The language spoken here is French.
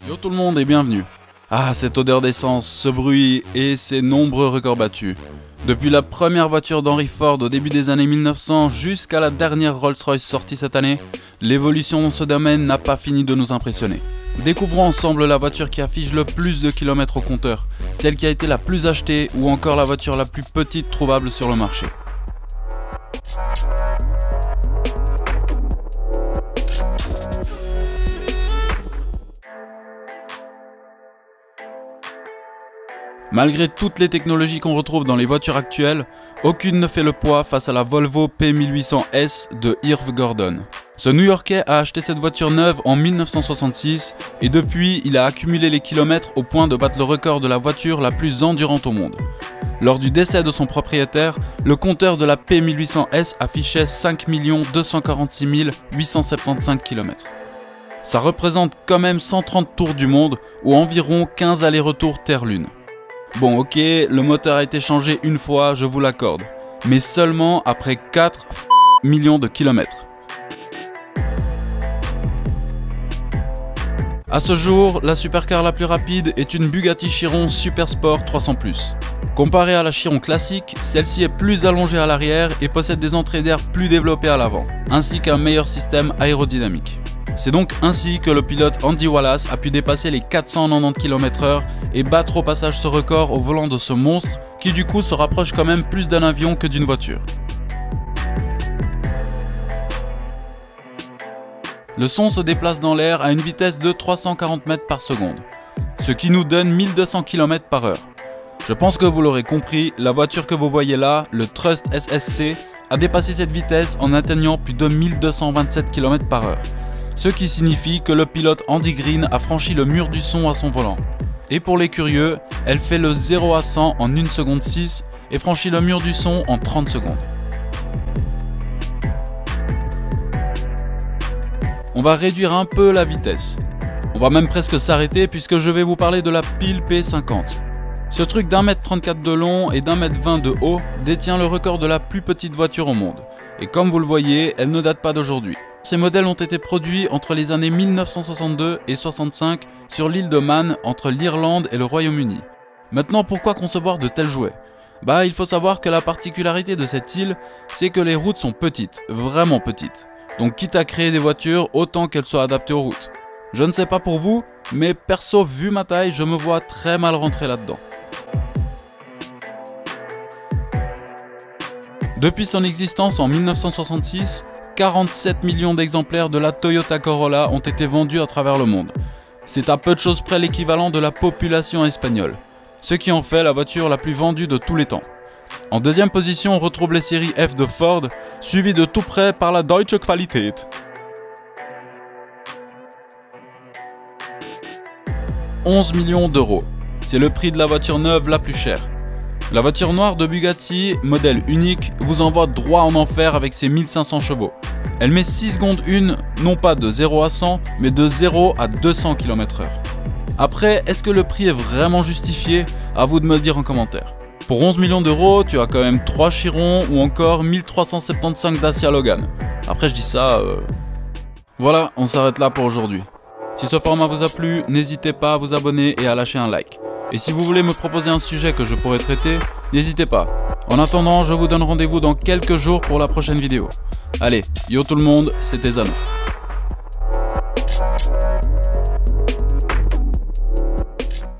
Yo tout le monde et bienvenue. Ah, cette odeur d'essence, ce bruit et ces nombreux records battus. Depuis la première voiture d'Henry Ford au début des années 1900 jusqu'à la dernière Rolls-Royce sortie cette année, l'évolution dans ce domaine n'a pas fini de nous impressionner. Découvrons ensemble la voiture qui affiche le plus de kilomètres au compteur, celle qui a été la plus achetée ou encore la voiture la plus petite trouvable sur le marché. Malgré toutes les technologies qu'on retrouve dans les voitures actuelles, aucune ne fait le poids face à la Volvo P1800S de Irv Gordon. Ce New-Yorkais a acheté cette voiture neuve en 1966 et depuis, il a accumulé les kilomètres au point de battre le record de la voiture la plus endurante au monde. Lors du décès de son propriétaire, le compteur de la P1800S affichait 5 246 875 km. Ça représente quand même 130 tours du monde ou environ 15 allers-retours Terre-Lune. Bon ok, le moteur a été changé une fois, je vous l'accorde, mais seulement après 4 millions de kilomètres. A ce jour, la supercar la plus rapide est une Bugatti Chiron Super Sport 300+. Comparée à la Chiron classique, celle-ci est plus allongée à l'arrière et possède des entrées d'air plus développées à l'avant, ainsi qu'un meilleur système aérodynamique. C'est donc ainsi que le pilote Andy Wallace a pu dépasser les 490 km/h et battre au passage ce record au volant de ce monstre qui du coup se rapproche quand même plus d'un avion que d'une voiture. Le son se déplace dans l'air à une vitesse de 340 mètres par seconde, ce qui nous donne 1200 km/h. Je pense que vous l'aurez compris, la voiture que vous voyez là, le Trust SSC, a dépassé cette vitesse en atteignant plus de 1227 km/h. Ce qui signifie que le pilote Andy Green a franchi le mur du son à son volant. Et pour les curieux, elle fait le 0 à 100 en 1 seconde 6 et franchit le mur du son en 30 secondes. On va réduire un peu la vitesse. On va même presque s'arrêter puisque je vais vous parler de la pile P50. Ce truc d'1m34 de long et d'1m20 de haut détient le record de la plus petite voiture au monde. Et comme vous le voyez, elle ne date pas d'aujourd'hui. Ces modèles ont été produits entre les années 1962 et 65 sur l'île de Man entre l'Irlande et le Royaume-Uni. Maintenant, pourquoi concevoir de tels jouets? Il faut savoir que la particularité de cette île, c'est que les routes sont petites, vraiment petites. Donc quitte à créer des voitures, autant qu'elles soient adaptées aux routes. Je ne sais pas pour vous, mais perso, vu ma taille, je me vois très mal rentrer là-dedans. Depuis son existence en 1966, 47 millions d'exemplaires de la Toyota Corolla ont été vendus à travers le monde. C'est à peu de choses près l'équivalent de la population espagnole, ce qui en fait la voiture la plus vendue de tous les temps. En deuxième position, on retrouve les séries F de Ford, suivies de tout près par la Deutsche Qualität. 11 millions d'euros, c'est le prix de la voiture neuve la plus chère. La voiture noire de Bugatti, modèle unique, vous envoie droit en enfer avec ses 1500 chevaux. Elle met 6 secondes 1, non pas de 0 à 100, mais de 0 à 200 km/h. Après, est-ce que le prix est vraiment justifié? À vous de me le dire en commentaire. Pour 11 millions d'euros, tu as quand même 3 Chiron ou encore 1375 Dacia Logan. Après je dis ça... Voilà, on s'arrête là pour aujourd'hui. Si ce format vous a plu, n'hésitez pas à vous abonner et à lâcher un like. Et si vous voulez me proposer un sujet que je pourrais traiter, n'hésitez pas. En attendant, je vous donne rendez-vous dans quelques jours pour la prochaine vidéo. Allez, yo tout le monde, c'était Zano.